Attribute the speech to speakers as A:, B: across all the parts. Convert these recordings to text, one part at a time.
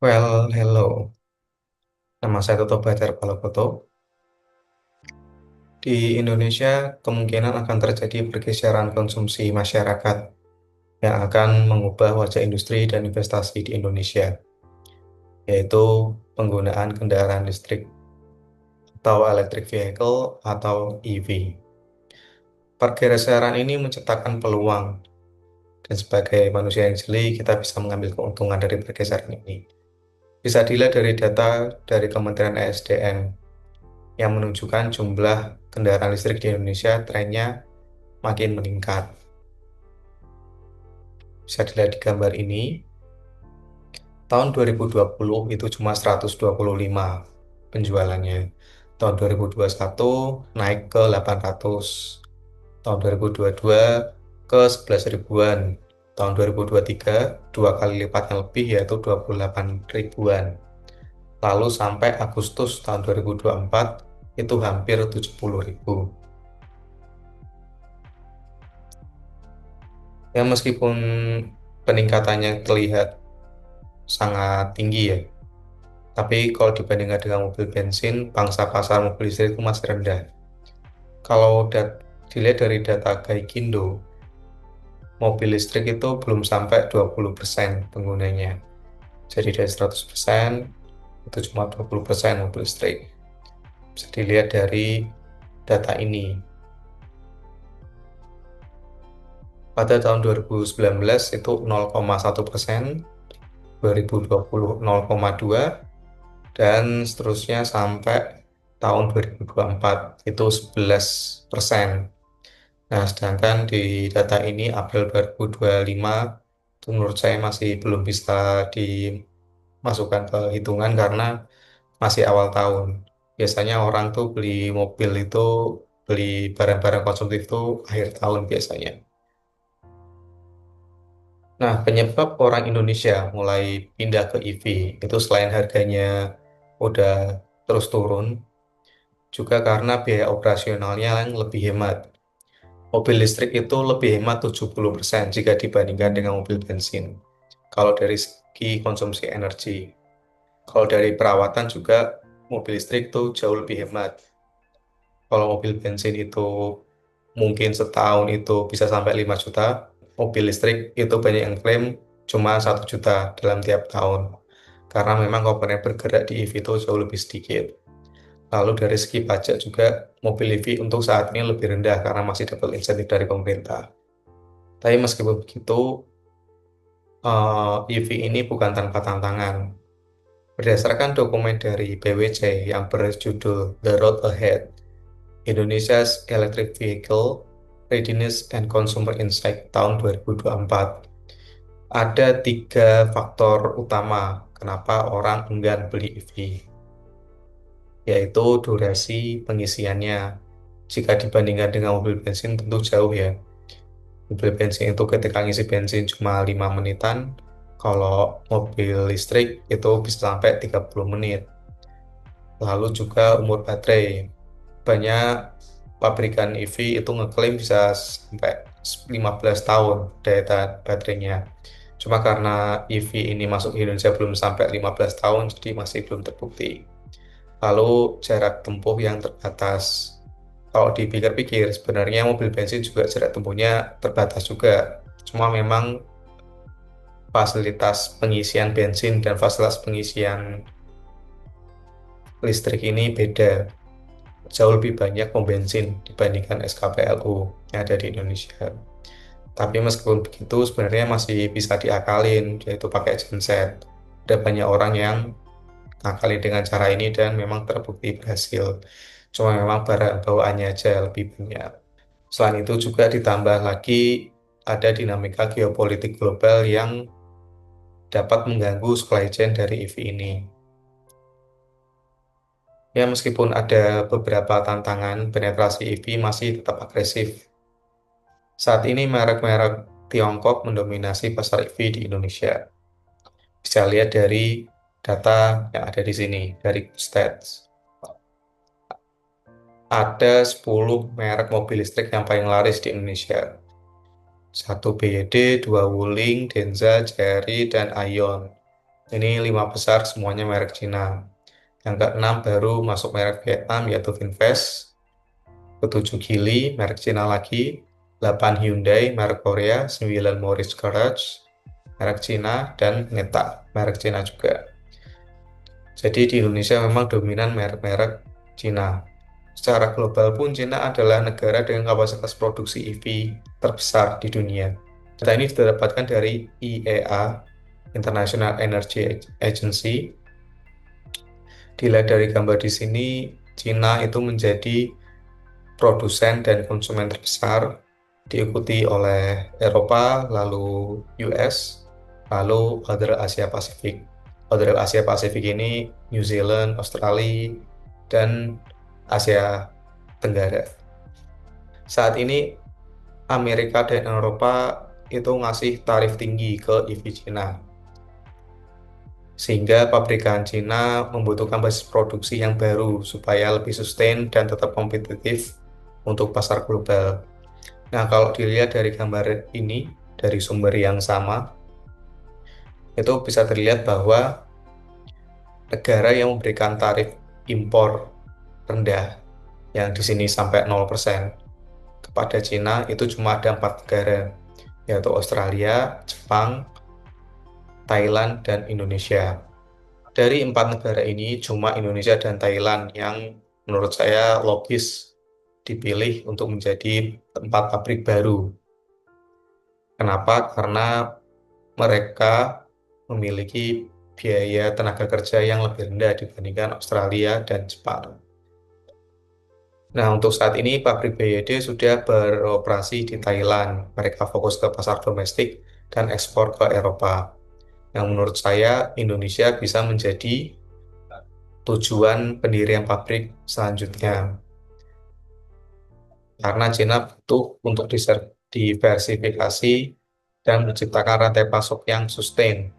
A: Well, hello. Nama saya Toto Badar Palokoto. Di Indonesia, kemungkinan akan terjadi pergeseran konsumsi masyarakat yang akan mengubah wajah industri dan investasi di Indonesia, yaitu penggunaan kendaraan listrik atau electric vehicle atau EV. Pergeseran ini menciptakan peluang, dan sebagai manusia yang jeli, kita bisa mengambil keuntungan dari pergeseran ini. Bisa dilihat dari data dari Kementerian ESDM yang menunjukkan jumlah kendaraan listrik di Indonesia trennya makin meningkat. Bisa dilihat di gambar ini, tahun 2020 itu cuma 125 penjualannya. Tahun 2021 naik ke 800. Tahun 2022 ke 11 ribuan. Tahun 2023 dua kali lipatnya lebih yaitu 28 ribuan. Lalu sampai Agustus tahun 2024 itu hampir 70 ribu. Ya meskipun peningkatannya terlihat sangat tinggi ya, tapi kalau dibandingkan dengan mobil bensin, pangsa pasar mobil listrik itu masih rendah. Kalau dilihat dari data Gaikindo, mobil listrik itu belum sampai 20% penggunanya. Jadi dari 100%, itu cuma 20% mobil listrik. Bisa dilihat dari data ini. Pada tahun 2019 itu 0,1%, 2020 0,2, dan seterusnya sampai tahun 2024 itu 11%. Nah, sedangkan di data ini April 2025 itu menurut saya masih belum bisa dimasukkan ke hitungan karena masih awal tahun. Biasanya orang tuh beli mobil itu, beli barang-barang konsumtif itu akhir tahun biasanya. Nah, penyebab orang Indonesia mulai pindah ke EV itu selain harganya udah terus turun, juga karena biaya operasionalnya yang lebih hemat. Mobil listrik itu lebih hemat 70% jika dibandingkan dengan mobil bensin. Kalau dari segi konsumsi energi. Kalau dari perawatan juga mobil listrik itu jauh lebih hemat. Kalau mobil bensin itu mungkin setahun itu bisa sampai 5 juta, mobil listrik itu banyak yang klaim cuma 1 juta dalam tiap tahun. Karena memang komponen bergerak di EV itu jauh lebih sedikit. Lalu dari segi pajak juga mobil EV untuk saat ini lebih rendah karena masih dapat insentif dari pemerintah. Tapi meskipun begitu, EV ini bukan tanpa tantangan. Berdasarkan dokumen dari PwC yang berjudul The Road Ahead, Indonesia's Electric Vehicle Readiness and Consumer Insight tahun 2024, ada 3 faktor utama kenapa orang enggan beli EV, yaitu durasi pengisiannya. Jika dibandingkan dengan mobil bensin tentu jauh ya. Mobil bensin itu ketika ngisi bensin cuma 5 menitan, kalau mobil listrik itu bisa sampai 30 menit. Lalu juga umur baterai. Banyak pabrikan EV itu ngeklaim bisa sampai 15 tahun daya tahan baterainya. Cuma karena EV ini masuk ke Indonesia belum sampai 15 tahun, jadi masih belum terbukti. Lalu jarak tempuh yang terbatas. Kalau dipikir-pikir, sebenarnya mobil bensin juga jarak tempuhnya terbatas juga. Cuma memang fasilitas pengisian bensin dan fasilitas pengisian listrik ini beda. Jauh lebih banyak pom bensin dibandingkan SKPLU yang ada di Indonesia. Tapi meskipun begitu, sebenarnya masih bisa diakalin, yaitu pakai genset. Ada banyak orang yang ngakalin dengan cara ini dan memang terbukti berhasil. Cuma memang barang bawaannya aja lebih banyak. Selain itu juga ditambah lagi ada dinamika geopolitik global yang dapat mengganggu supply chain dari EV ini. Ya, meskipun ada beberapa tantangan, penetrasi EV masih tetap agresif. Saat ini merek-merek Tiongkok mendominasi pasar EV di Indonesia. Bisa lihat dari data yang ada di sini, dari Stats. Ada 10 merek mobil listrik yang paling laris di Indonesia. Satu BYD, dua Wuling, Denza, Chery, dan Aion. Ini 5 besar semuanya merek Cina. Yang keenam baru masuk merek Vietnam yaitu Vinfast. Ketujuh Geely, merek Cina lagi. 8 Hyundai, merek Korea. 9 Morris Garage, merek Cina. Dan Neta, merek Cina juga. Jadi di Indonesia memang dominan merek-merek Cina. Secara global pun Cina adalah negara dengan kapasitas produksi EV terbesar di dunia. Data ini didapatkan dari IEA, International Energy Agency. Dilihat dari gambar di sini, Cina itu menjadi produsen dan konsumen terbesar, diikuti oleh Eropa, lalu US, lalu other Asia Pasifik. Other Asia Pasifik ini New Zealand, Australia, dan Asia Tenggara. Saat ini Amerika dan Eropa itu ngasih tarif tinggi ke EV Cina, sehingga pabrikan Cina membutuhkan basis produksi yang baru supaya lebih sustain dan tetap kompetitif untuk pasar global. Nah, kalau dilihat dari gambar ini, dari sumber yang sama, itu bisa terlihat bahwa negara yang memberikan tarif impor rendah, yang di sini sampai 0%, kepada Cina itu cuma ada 4 negara, yaitu Australia, Jepang, Thailand, dan Indonesia. Dari 4 negara ini, cuma Indonesia dan Thailand yang menurut saya logis dipilih untuk menjadi tempat pabrik baru. Kenapa? Karena mereka memiliki biaya tenaga kerja yang lebih rendah dibandingkan Australia dan Jepang. Nah, untuk saat ini pabrik BYD sudah beroperasi di Thailand. Mereka fokus ke pasar domestik dan ekspor ke Eropa. Yang menurut saya Indonesia bisa menjadi tujuan pendirian pabrik selanjutnya. Karena Cina butuh untuk diversifikasi dan menciptakan rantai pasok yang sustain.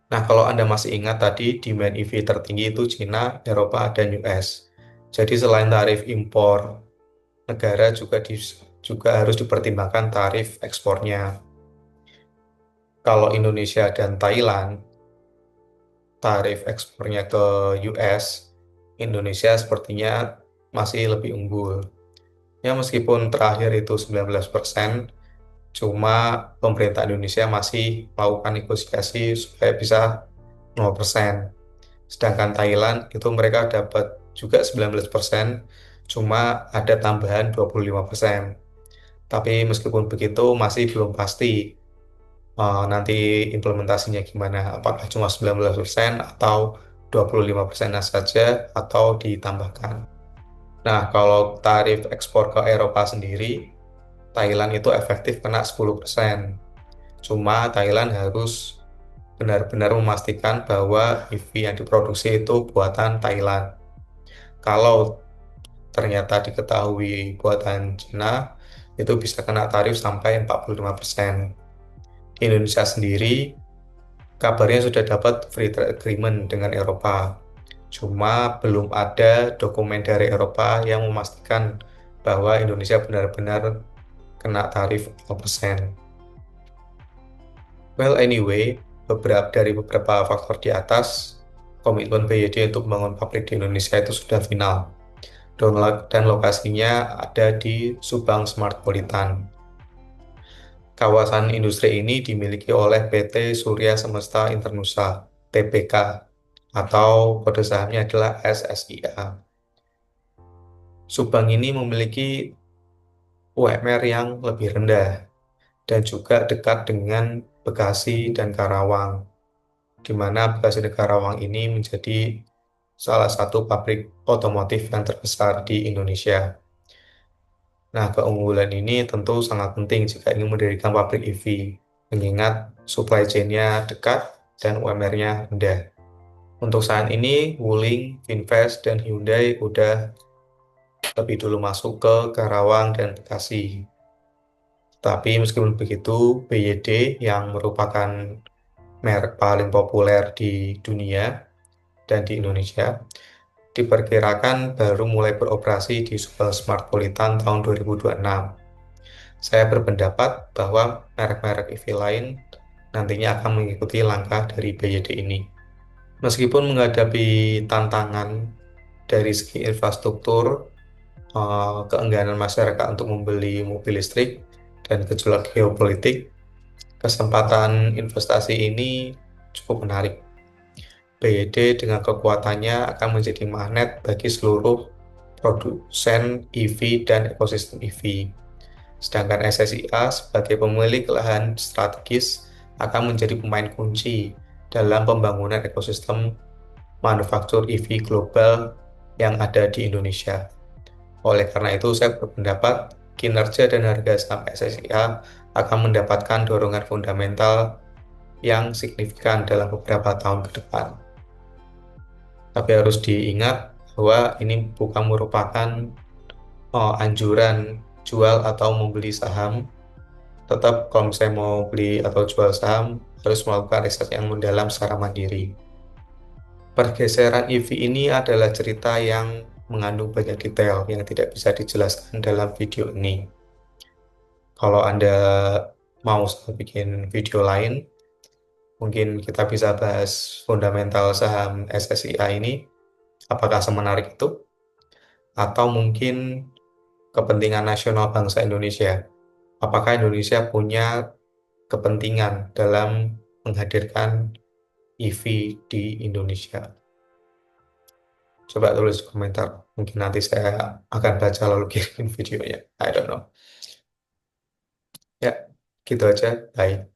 A: Nah, kalau Anda masih ingat tadi, demand EV tertinggi itu Cina, Eropa, dan US. Jadi selain tarif impor, negara juga harus dipertimbangkan tarif ekspornya. Kalau Indonesia dan Thailand, tarif ekspornya ke US, Indonesia sepertinya masih lebih unggul. Ya, meskipun terakhir itu 19%, cuma pemerintah Indonesia masih melakukan negosiasi supaya bisa 0%. Sedangkan Thailand itu mereka dapat juga 19%, cuma ada tambahan 25%. Tapi meskipun begitu masih belum pasti nanti implementasinya gimana. Apakah cuma 19% atau 25% saja atau ditambahkan. Nah, kalau tarif ekspor ke Eropa sendiri, Thailand itu efektif kena 10%. Cuma Thailand harus benar-benar memastikan bahwa EV yang diproduksi itu buatan Thailand. Kalau ternyata diketahui buatan Cina, itu bisa kena tarif sampai 45%. Di Indonesia sendiri, kabarnya sudah dapat free trade agreement dengan Eropa. Cuma belum ada dokumen dari Eropa yang memastikan bahwa Indonesia benar-benar kena tarif 0%. Well, anyway, beberapa faktor di atas, komitmen BYD untuk membangun pabrik di Indonesia itu sudah final. Dan lokasinya ada di Subang Smartpolitan. Kawasan industri ini dimiliki oleh PT Surya Semesta Internusa, TBK, atau kode sahamnya adalah SSIA. Subang ini memiliki UMR yang lebih rendah dan juga dekat dengan Bekasi dan Karawang, di mana Bekasi dan Karawang ini menjadi salah satu pabrik otomotif yang terbesar di Indonesia. Nah, keunggulan ini tentu sangat penting jika ingin mendirikan pabrik EV, mengingat supply chain-nya dekat dan UMR-nya rendah. Untuk saat ini, Wuling, Vinfast, dan Hyundai udah lebih dulu masuk ke Karawang dan Bekasi. Tapi meskipun begitu, BYD yang merupakan merek paling populer di dunia dan di Indonesia, diperkirakan baru mulai beroperasi di Subang Smartpolitan tahun 2026. Saya berpendapat bahwa merek-merek EV lain nantinya akan mengikuti langkah dari BYD ini. Meskipun menghadapi tantangan dari segi infrastruktur, keengganan masyarakat untuk membeli mobil listrik, dan gejolak geopolitik, kesempatan investasi ini cukup menarik. BYD dengan kekuatannya akan menjadi magnet bagi seluruh produsen EV dan ekosistem EV. Sedangkan SSIA sebagai pemilik lahan strategis akan menjadi pemain kunci dalam pembangunan ekosistem manufaktur EV global yang ada di Indonesia. Oleh karena itu, saya berpendapat kinerja dan harga saham SSIA akan mendapatkan dorongan fundamental yang signifikan dalam beberapa tahun ke depan. Tapi harus diingat bahwa ini bukan merupakan anjuran jual atau membeli saham. Tetap kalau misalnya mau beli atau jual saham, harus melakukan riset yang mendalam secara mandiri. Pergeseran EV ini adalah cerita yang mengandung banyak detail yang tidak bisa dijelaskan dalam video ini. Kalau Anda mau saya bikin video lain, mungkin kita bisa bahas fundamental saham SSIA ini, apakah semenarik itu, atau mungkin kepentingan nasional bangsa Indonesia. Apakah Indonesia punya kepentingan dalam menghadirkan EV di Indonesia? Coba tulis di komentar. Mungkin nanti saya akan baca lalu kirim videonya. I don't know. Ya, gitu aja. Bye.